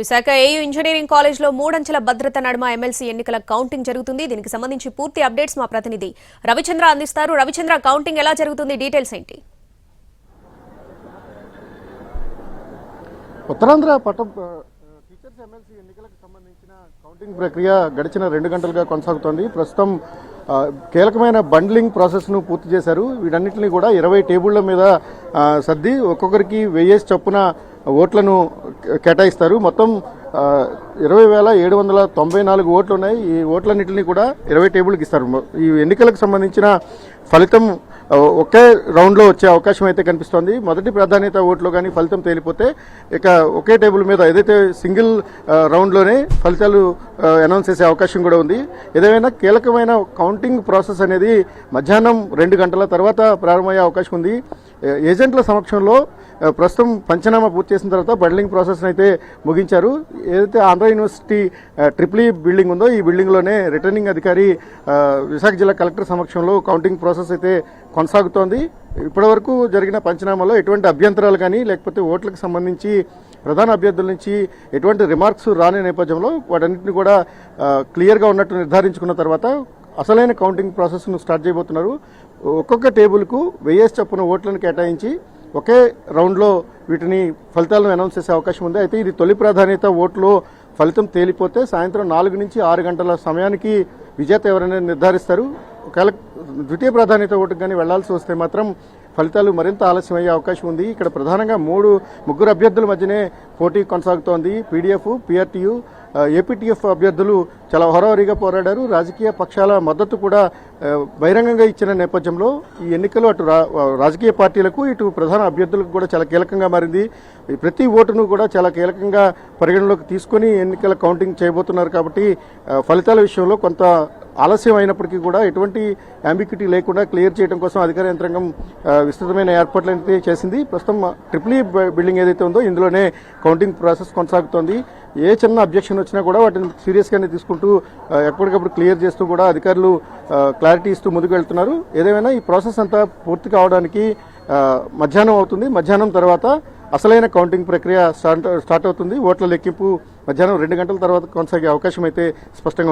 Visakha AU engineering కాలేజ్లో మూడంచెల భద్రత నడుమ ఎమ్మెల్సీ ఎన్నికల కౌంటింగ్ జరుగుతుంది. దీనికి సంబంధించి పూర్తి అప్డేట్స్ మా ప్రతినిధి రవిచంద్ర అందిస్తారు. రవిచంద్ర, కౌంటింగ్ ఎలా జరుగుతుంది, డీటెయిల్స్ ఏంటి? ఉత్తరాంధ్ర టీచర్స్ ఎమ్మెల్సీ ఎన్నికలకు సంబంధించిన కౌంటింగ్ ప్రక్రియ గడిచిన 2 గంటలుగా కొనసాగుతోంది. ప్రస్తుతం కీలకమైన బండ్లింగ్ ప్రాసెస్ను పూర్తి చేశారు. వీటన్నిటిని కూడా 20 టేబుళ్ల మీద సర్ది ఒక్కొక్కరికి 1000 చొప్పున ఓట్లను కేటాయిస్తారు. మొత్తం 20,794 ఓట్లు ఉన్నాయి. ఈ ఓట్లన్నింటినీ కూడా 20 టేబుల్కి ఇస్తారు. ఈ ఎన్నికలకు సంబంధించిన ఫలితం ఒకే రౌండ్లో వచ్చే అవకాశం అయితే కనిపిస్తోంది. మొదటి ప్రాధాన్యత ఓట్లో కానీ ఫలితం తేలిపోతే ఇక ఒకే టేబుల్ మీద ఏదైతే సింగిల్ రౌండ్లోనే ఫలితాలు అనౌన్స్ చేసే అవకాశం కూడా ఉంది. ఏదైనా కీలకమైన కౌంటింగ్ ప్రాసెస్ అనేది మధ్యాహ్నం 2 గంటల తర్వాత ప్రారంభమయ్యే అవకాశం ఉంది. ఏజెంట్ల సమక్షంలో ప్రస్తుతం పంచనామా పూర్తి చేసిన తర్వాత బండ్లింగ్ ప్రాసెస్ అయితే ముగించారు. ఏదైతే ఆంధ్ర యూనివర్సిటీ ట్రిపుల్ బిల్డింగ్ ఉందో ఈ బిల్డింగ్లోనే రిటర్నింగ్ అధికారి విశాఖ జిల్లా కలెక్టర్ సమక్షంలో కౌంటింగ్ ప్రాసెస్ అయితే కొనసాగుతోంది. ఇప్పటివరకు జరిగిన పంచనామాలో ఎటువంటి అభ్యంతరాలు కానీ లేకపోతే ఓట్లకు సంబంధించి ప్రధాన అభ్యర్థుల నుంచి ఎటువంటి రిమార్క్స్ రాని నేపథ్యంలో వాటన్నింటినీ కూడా క్లియర్గా ఉన్నట్టు నిర్ధారించుకున్న తర్వాత అసలైన కౌంటింగ్ ప్రాసెస్ను స్టార్ట్ చేయబోతున్నారు. ఒక్కొక్క టేబుల్కు 1000 చొప్పున ఓట్లను కేటాయించి ఒకే రౌండ్లో వీటిని ఫలితాలను అనౌన్స్ చేసే అవకాశం ఉంది. అయితే ఇది తొలి ప్రాధాన్యత ఓట్లో ఫలితం తేలిపోతే సాయంత్రం 4 నుంచి 6 గంటల సమయానికి విజేత ఎవరైనా నిర్ధారిస్తారు. ఒకవేళ ద్వితీయ ప్రాధాన్యత ఓటుకు కానీ వెళ్లాల్సి వస్తే మాత్రం ఫలితాలు మరింత ఆలస్యం అయ్యే అవకాశం ఉంది. ఇక్కడ ప్రధానంగా ముగ్గురు అభ్యర్థుల మధ్యనే పోటీ కొనసాగుతోంది. పీడీఎఫ్, పీఆర్టీయూ, ఏపీటీఎఫ్ అభ్యర్థులు చాలా హోరాహోరీగా పోరాడారు. రాజకీయ పక్షాల మద్దతు కూడా బహిరంగంగా ఇచ్చిన నేపథ్యంలో ఈ ఎన్నికలు అటు రాజకీయ పార్టీలకు ఇటు ప్రధాన అభ్యర్థులకు కూడా చాలా కీలకంగా మారింది. ప్రతి ఓటును కూడా చాలా కీలకంగా పరిగణలోకి తీసుకొని ఎన్నికల కౌంటింగ్ చేయబోతున్నారు. కాబట్టి ఫలితాల విషయంలో కొంత ఆలస్యం అయినప్పటికీ కూడా ఎటువంటి అంబిక్విటీ లేకుండా క్లియర్ చేయడం కోసం అధికార యంత్రాంగం విస్తృతమైన ఏర్పాట్లు అయితే చేసింది. ప్రస్తుతం ట్రిపుల్ బిల్డింగ్ ఏదైతే ఉందో ఇందులోనే కౌంటింగ్ ప్రాసెస్ కొనసాగుతోంది. ఏ చిన్న అబ్జెక్షన్ వచ్చినా కూడా వాటిని సీరియస్గానే తీసుకుంటూ ఎప్పటికప్పుడు క్లియర్ చేస్తూ కూడా అధికారులు క్లారిటీ ఇస్తూ ముందుకు వెళ్తున్నారు. ఏదేమైనా ఈ ప్రాసెస్ అంతా పూర్తి కావడానికి మధ్యాహ్నం అవుతుంది. మధ్యాహ్నం తర్వాత అసలైన కౌంటింగ్ ప్రక్రియ స్టార్ట్ అవుతుంది. ఓట్ల లెక్కింపు మధ్యాహ్నం 2 గంటల తర్వాత కొనసాగే అవకాశం అయితే స్పష్టంగా